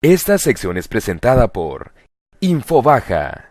Esta sección es presentada por Infobaja.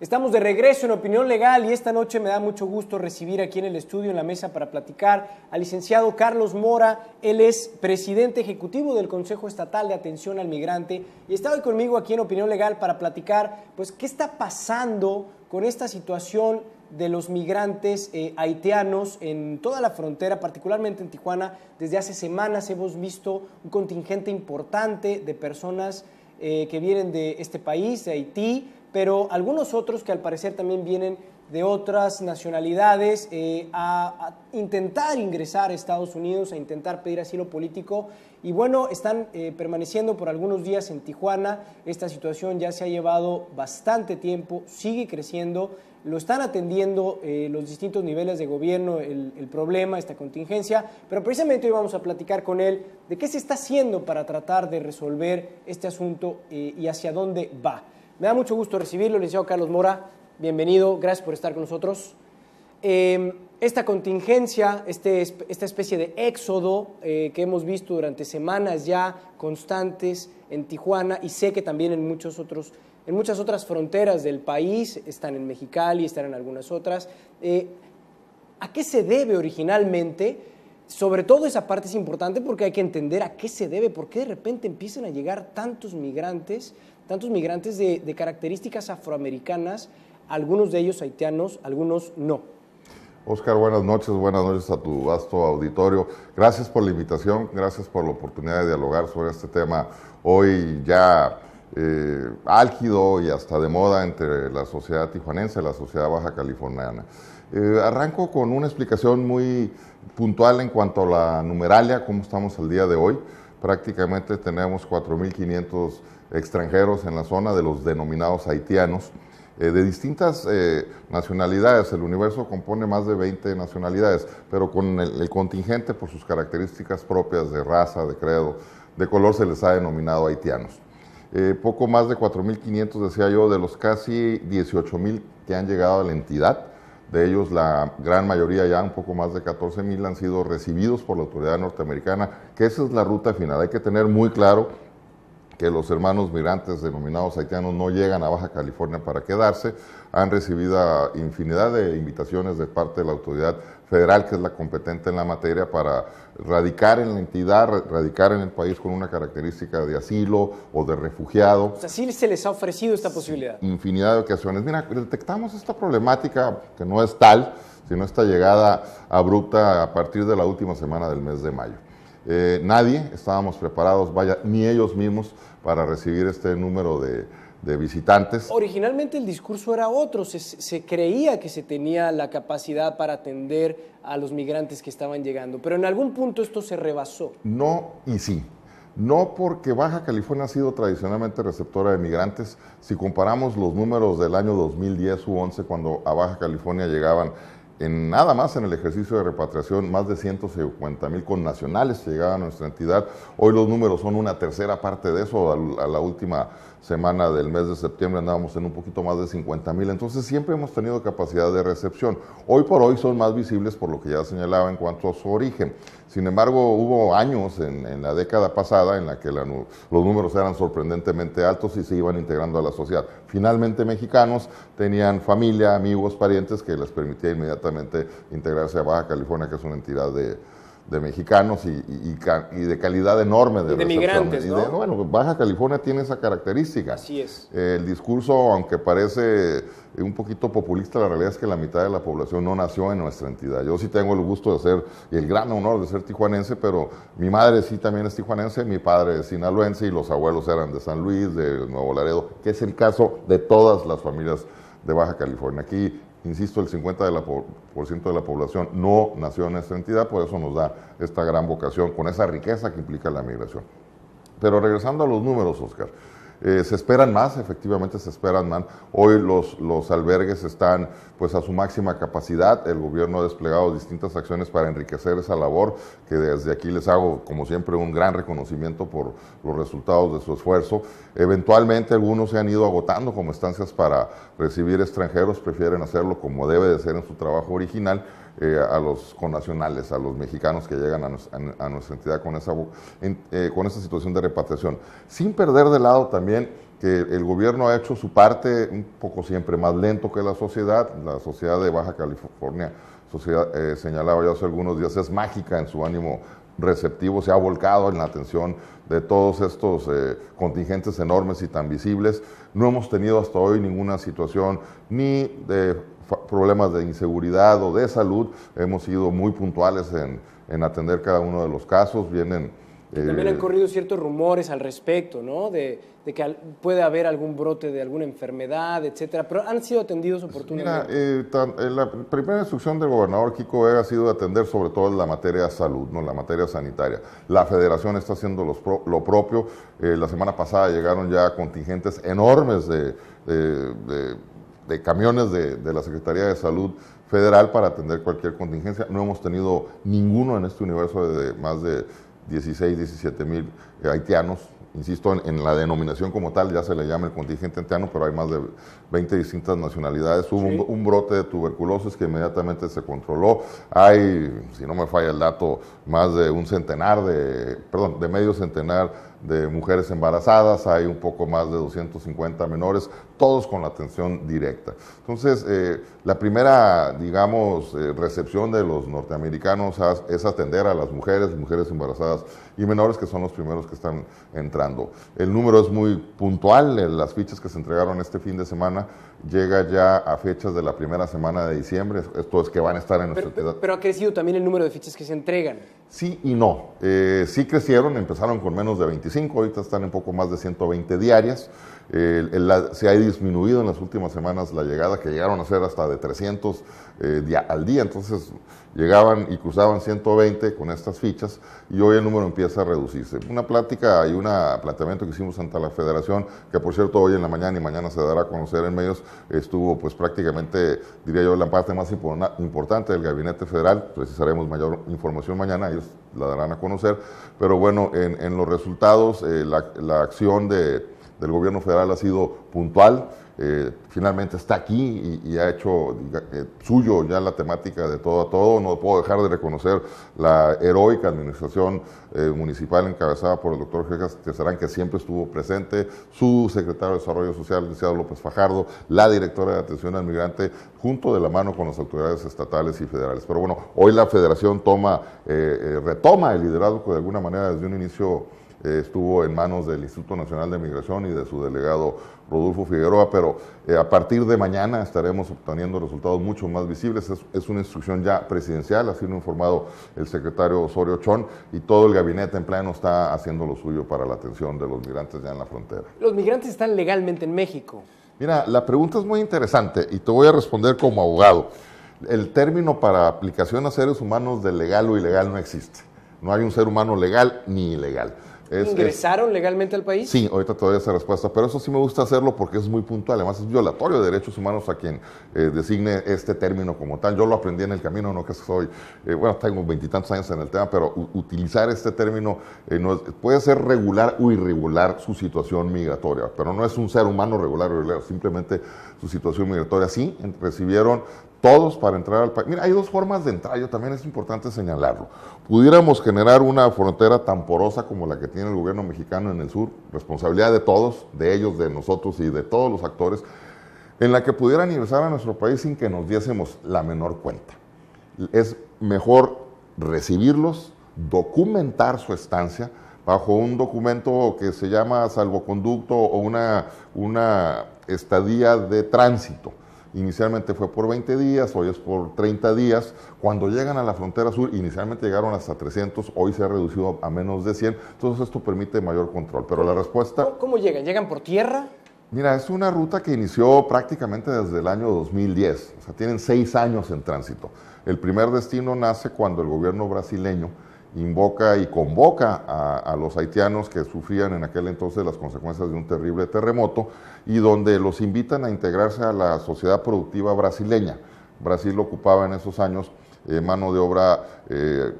Estamos de regreso en Opinión Legal y esta noche me da mucho gusto recibir aquí en el estudio, en la mesa para platicar, al licenciado Carlos Mora. Él es presidente ejecutivo del Consejo Estatal de Atención al Migrante y está hoy conmigo aquí en Opinión Legal para platicar, pues, qué está pasando con esta situación de los migrantes haitianos en toda la frontera, particularmente en Tijuana. Desde hace semanas hemos visto un contingente importante de personas que vienen de este país, de Haití, pero algunos otros que al parecer también vienen de otras nacionalidades a intentar ingresar a Estados Unidos, a intentar pedir asilo político. Y bueno, están permaneciendo por algunos días en Tijuana. Esta situación ya se ha llevado bastante tiempo, sigue creciendo. Lo están atendiendo los distintos niveles de gobierno, el problema, esta contingencia, pero precisamente hoy vamos a platicar con él de qué se está haciendo para tratar de resolver este asunto y hacia dónde va. Me da mucho gusto recibirlo, licenciado Carlos Mora. Bienvenido, gracias por estar con nosotros. Esta contingencia, esta especie de éxodo que hemos visto durante semanas ya constantes en Tijuana, y sé que también en muchas otras fronteras del país, están en Mexicali, están en algunas otras. ¿A qué se debe originalmente? Sobre todo esa parte es importante porque hay que entender a qué se debe, por qué de repente empiezan a llegar tantos migrantes de características afroamericanas, algunos de ellos haitianos, algunos no. Oscar, buenas noches a tu vasto auditorio. Gracias por la invitación, gracias por la oportunidad de dialogar sobre este tema hoy ya álgido y hasta de moda entre la sociedad tijuanense y la sociedad baja californiana. Arranco con una explicación muy puntual en cuanto a la numeralia, cómo estamos el día de hoy. Prácticamente tenemos 4.500 extranjeros en la zona de los denominados haitianos, de distintas nacionalidades. El universo compone más de 20 nacionalidades, pero con el contingente, por sus características propias de raza, de credo, de color, se les ha denominado haitianos. Poco más de 4.500, decía yo, de los casi 18.000 que han llegado a la entidad. De ellos, la gran mayoría, ya un poco más de 14.000, han sido recibidos por la autoridad norteamericana, que esa es la ruta final. Hay que tener muy claro que los hermanos migrantes denominados haitianos no llegan a Baja California para quedarse. Han recibido infinidad de invitaciones de parte de la autoridad federal, que es la competente en la materia, para radicar en la entidad, radicar en el país con una característica de asilo o de refugiado. O sea, sí se les ha ofrecido esta posibilidad. Infinidad de ocasiones. Mira, detectamos esta problemática, que no es tal, sino esta llegada abrupta a partir de la última semana del mes de mayo. Nadie estábamos preparados, vaya, ni ellos mismos, para recibir este número de visitantes. Originalmente el discurso era otro, se creía que se tenía la capacidad para atender a los migrantes que estaban llegando, pero en algún punto esto se rebasó. No y sí. No, porque Baja California ha sido tradicionalmente receptora de migrantes. Si comparamos los números del año 2010 u 11, cuando a Baja California llegaban, nada más en el ejercicio de repatriación, más de 150,000 connacionales que llegaban a nuestra entidad. Hoy los números son una tercera parte de eso. A la última semana del mes de septiembre andábamos en un poquito más de 50,000. Entonces siempre hemos tenido capacidad de recepción. Hoy por hoy son más visibles por lo que ya señalaba en cuanto a su origen. Sin embargo, hubo años en la década pasada en la que los números eran sorprendentemente altos y se iban integrando a la sociedad. Finalmente, mexicanos tenían familia, amigos, parientes que les permitía inmediatamente integrarse a Baja California, que es una entidad de mexicanos y de calidad enorme de migrantes, ¿no? Bueno, Baja California tiene esa característica. Así es. El discurso, aunque parece un poquito populista, la realidad es que la mitad de la población no nació en nuestra entidad. Yo sí tengo el gusto de ser, y el gran honor de ser tijuanense, pero mi madre sí también es tijuanense, mi padre es sinaloense y los abuelos eran de San Luis, de Nuevo Laredo, que es el caso de todas las familias de Baja California. Aquí, insisto, el 50% de la población no nació en esta entidad, por eso nos da esta gran vocación, con esa riqueza que implica la migración. Pero regresando a los números, Oscar, Se esperan más, efectivamente se esperan más. Hoy los albergues están pues a su máxima capacidad. El gobierno ha desplegado distintas acciones para enriquecer esa labor, que desde aquí les hago, como siempre, un gran reconocimiento por los resultados de su esfuerzo. Eventualmente algunos se han ido agotando como estancias para recibir extranjeros, prefieren hacerlo como debe de ser en su trabajo original, a los connacionales, a los mexicanos que llegan a nuestra entidad con esa situación de repatriación. Sin perder de lado también que el gobierno ha hecho su parte un poco siempre más lento que la sociedad de Baja California, señalaba yo hace algunos días, es mágica en su ánimo receptivo, se ha volcado en la atención de todos estos contingentes enormes y tan visibles. No hemos tenido hasta hoy ninguna situación ni de problemas de inseguridad o de salud. Hemos sido muy puntuales en atender cada uno de los casos. También han corrido ciertos rumores al respecto, ¿no? De que puede haber algún brote de alguna enfermedad, etcétera, pero han sido atendidos oportunamente. Mira, la primera instrucción del gobernador Kiko Vega ha sido atender sobre todo la materia salud, ¿no? La materia sanitaria. La federación está haciendo lo propio. La semana pasada llegaron ya contingentes enormes de camiones de la Secretaría de Salud Federal para atender cualquier contingencia. No hemos tenido ninguno en este universo de más de 16, 17 mil haitianos. Insisto, en la denominación como tal ya se le llama el contingente haitiano, pero hay más de 20 distintas nacionalidades. Hubo un brote de tuberculosis que inmediatamente se controló. Hay, si no me falla el dato, más de de medio centenar de mujeres embarazadas, hay un poco más de 250 menores, todos con la atención directa. Entonces, la primera, digamos, recepción de los norteamericanos es atender a las mujeres embarazadas y menores, que son los primeros que están entrando. El número es muy puntual, las fichas que se entregaron este fin de semana llega ya a fechas de la primera semana de diciembre, esto es que van a estar en nuestra entidad. Pero ha crecido también el número de fichas que se entregan. Sí y no. Sí crecieron, empezaron con menos de 25, ahorita están en poco más de 120 diarias. Se ha disminuido en las últimas semanas la llegada, que llegaron a ser hasta de 300 al día, entonces llegaban y cruzaban 120 con estas fichas y hoy el número empieza a reducirse. Una plática y un planteamiento que hicimos ante la Federación, que por cierto hoy en la mañana y mañana se dará a conocer en medios, estuvo pues prácticamente, diría yo, la parte más importante del Gabinete Federal. Precisaremos mayor información mañana, ellos la darán a conocer, pero bueno, en los resultados la acción del gobierno federal ha sido puntual. Finalmente está aquí y ha hecho suyo ya la temática de todo a todo. No puedo dejar de reconocer la heroica administración municipal encabezada por el doctor Jejas Tesarán, que siempre estuvo presente, su secretario de Desarrollo Social, el licenciado López Fajardo, la directora de Atención al Migrante, junto de la mano con las autoridades estatales y federales. Pero bueno, hoy la Federación retoma el liderazgo que de alguna manera desde un inicio estuvo en manos del Instituto Nacional de Migración y de su delegado Rodolfo Figueroa, pero a partir de mañana estaremos obteniendo resultados mucho más visibles. Es una instrucción ya presidencial, así lo ha informado el secretario Osorio Chón, y todo el gabinete en pleno está haciendo lo suyo para la atención de los migrantes ya en la frontera. ¿Los migrantes están legalmente en México? Mira, la pregunta es muy interesante y te voy a responder como abogado. El término para aplicación a seres humanos de legal o ilegal no existe. No hay un ser humano legal ni ilegal. ¿Ingresaron legalmente al país? Sí, ahorita todavía esa respuesta, pero eso sí me gusta hacerlo porque es muy puntual. Además es violatorio de derechos humanos a quien designe este término como tal. Yo lo aprendí en el camino, no que soy, tengo 20 y tantos años en el tema, pero utilizar este término puede ser regular o irregular su situación migratoria, pero no es un ser humano regular o irregular, simplemente su situación migratoria. Sí, recibieron todos para entrar al país. Mira, hay dos formas de entrar, también es importante señalarlo. Pudiéramos generar una frontera tan porosa como la que tiene el gobierno mexicano en el sur, responsabilidad de todos, de ellos, de nosotros y de todos los actores, en la que pudieran ingresar a nuestro país sin que nos diésemos la menor cuenta. Es mejor recibirlos, documentar su estancia bajo un documento que se llama salvoconducto o una estadía de tránsito. Inicialmente fue por 20 días, hoy es por 30 días. Cuando llegan a la frontera sur, inicialmente llegaron hasta 300, hoy se ha reducido a menos de 100. Entonces esto permite mayor control. Pero la respuesta... ¿Cómo llegan? ¿Llegan por tierra? Mira, es una ruta que inició prácticamente desde el año 2010. O sea, tienen 6 años en tránsito. El primer destino nace cuando el gobierno brasileño invoca y convoca a los haitianos que sufrían en aquel entonces las consecuencias de un terrible terremoto y donde los invitan a integrarse a la sociedad productiva brasileña. Brasil ocupaba en esos años mano de obra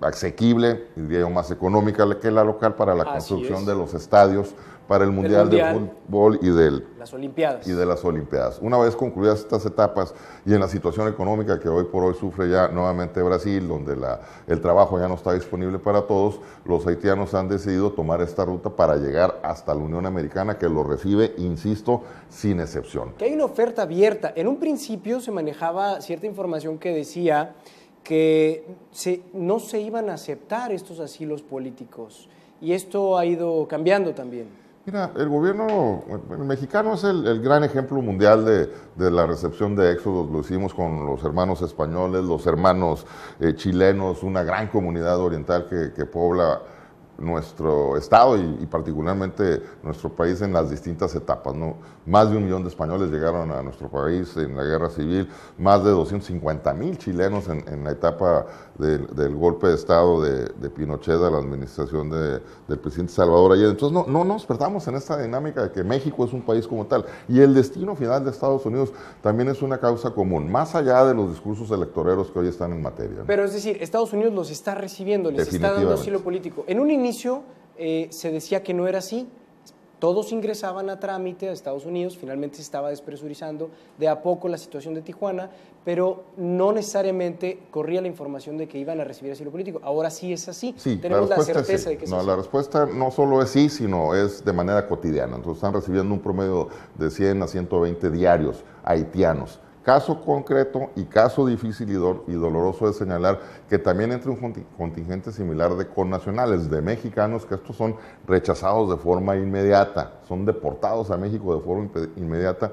asequible, diría yo, más económica que la local para la construcción de los estadios para el Mundial de Fútbol y de las Olimpiadas. Una vez concluidas estas etapas y en la situación económica que hoy por hoy sufre ya nuevamente Brasil, donde el trabajo ya no está disponible para todos, los haitianos han decidido tomar esta ruta para llegar hasta la Unión Americana, que lo recibe, insisto, sin excepción. Que hay una oferta abierta. En un principio se manejaba cierta información que decía que no se iban a aceptar estos asilos políticos, y esto ha ido cambiando también. Mira, el gobierno mexicano es el gran ejemplo mundial de la recepción de éxodos. Lo hicimos con los hermanos españoles, los hermanos chilenos, una gran comunidad oriental que pobla nuestro estado y particularmente nuestro país en las distintas etapas, ¿no? Más de 1 millón de españoles llegaron a nuestro país en la guerra civil, más de 250,000 chilenos en la etapa del golpe de estado de Pinochet a la administración del presidente Salvador Allende. Entonces no nos perdamos en esta dinámica de que México es un país como tal y el destino final de Estados Unidos también es una causa común, más allá de los discursos electoreros que hoy están en materia, ¿no? Pero es decir, Estados Unidos los está recibiendo, les está dando asilo político. En un inicio se decía que no era así. Todos ingresaban a trámite a Estados Unidos, finalmente se estaba despresurizando de a poco la situación de Tijuana, pero no necesariamente corría la información de que iban a recibir asilo político. Ahora sí es así. Sí, tenemos la certeza de que es así. La respuesta no solo es sí, sino es de manera cotidiana. Entonces están recibiendo un promedio de 100 a 120 diarios haitianos. Caso concreto y caso difícil y doloroso de señalar que también entra un contingente similar de connacionales, de mexicanos, que estos son rechazados de forma inmediata, son deportados a México de forma inmediata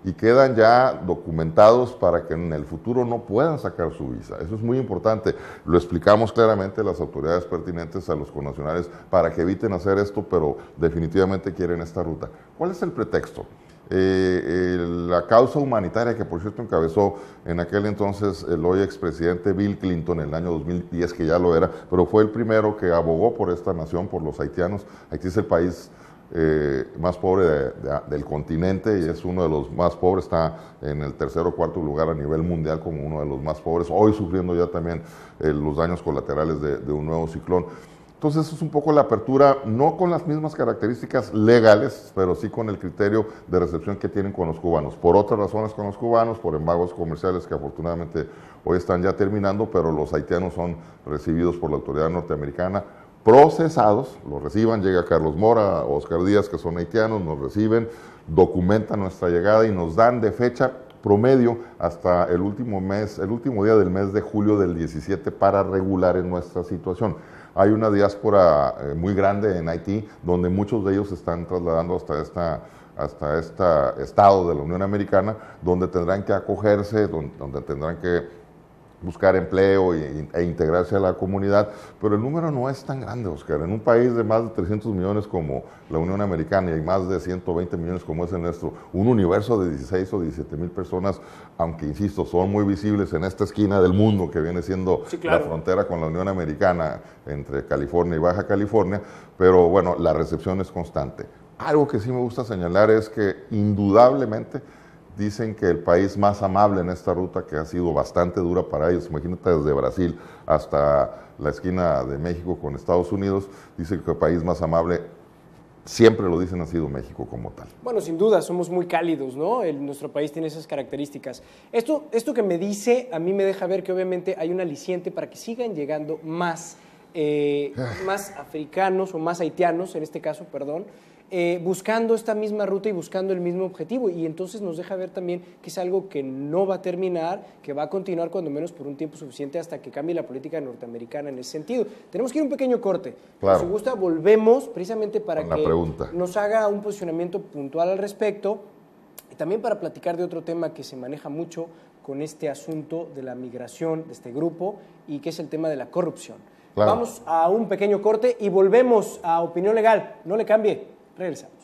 y quedan ya documentados para que en el futuro no puedan sacar su visa. Eso es muy importante. Lo explicamos claramente a las autoridades pertinentes, a los connacionales, para que eviten hacer esto, pero definitivamente quieren esta ruta. ¿Cuál es el pretexto? La causa humanitaria que por cierto encabezó en aquel entonces el hoy expresidente Bill Clinton en el año 2010, que ya lo era, pero fue el primero que abogó por esta nación, por los haitianos. Haití es el país más pobre del continente y es uno de los más pobres, está en el 3er o 4er lugar a nivel mundial como uno de los más pobres, hoy sufriendo ya también los daños colaterales de un nuevo ciclón. Entonces, eso es un poco la apertura, no con las mismas características legales, pero sí con el criterio de recepción que tienen con los cubanos. Por otras razones con los cubanos, por embargos comerciales que afortunadamente hoy están ya terminando, pero los haitianos son recibidos por la autoridad norteamericana, procesados, los reciban, llega Carlos Mora, Oscar Díaz, que son haitianos, nos reciben, documentan nuestra llegada y nos dan de fecha promedio hasta el último día del mes de julio del 17 para regular en nuestra situación. Hay una diáspora muy grande en Haití, donde muchos de ellos se están trasladando hasta este estado de la Unión Americana, donde tendrán que acogerse, donde tendrán que buscar empleo e integrarse a la comunidad, pero el número no es tan grande, Oscar. En un país de más de 300 millones como la Unión Americana y más de 120 millones como es el nuestro, un universo de 16 o 17 mil personas, aunque insisto, son muy visibles en esta esquina del mundo que viene siendo la frontera con la Unión Americana entre California y Baja California, pero bueno, la recepción es constante. Algo que sí me gusta señalar es que indudablemente dicen que el país más amable en esta ruta, que ha sido bastante dura para ellos, imagínate desde Brasil hasta la esquina de México con Estados Unidos, dicen que el país más amable, siempre lo dicen, ha sido México como tal. Bueno, sin duda, somos muy cálidos, ¿no? Nuestro país tiene esas características. Esto que me dice, a mí me deja ver que obviamente hay un aliciente para que sigan llegando más africanos o más haitianos, en este caso, perdón, buscando esta misma ruta y buscando el mismo objetivo, y entonces nos deja ver también que es algo que no va a terminar, que va a continuar cuando menos por un tiempo suficiente hasta que cambie la política norteamericana en ese sentido. Tenemos que ir a un pequeño corte. Claro. Si gusta, volvemos precisamente para con que nos haga un posicionamiento puntual al respecto y también para platicar de otro tema que se maneja mucho con este asunto de la migración de este grupo y que es el tema de la corrupción. Claro. Vamos a un pequeño corte y volvemos a Opinión Legal. No le cambie. Regresamos.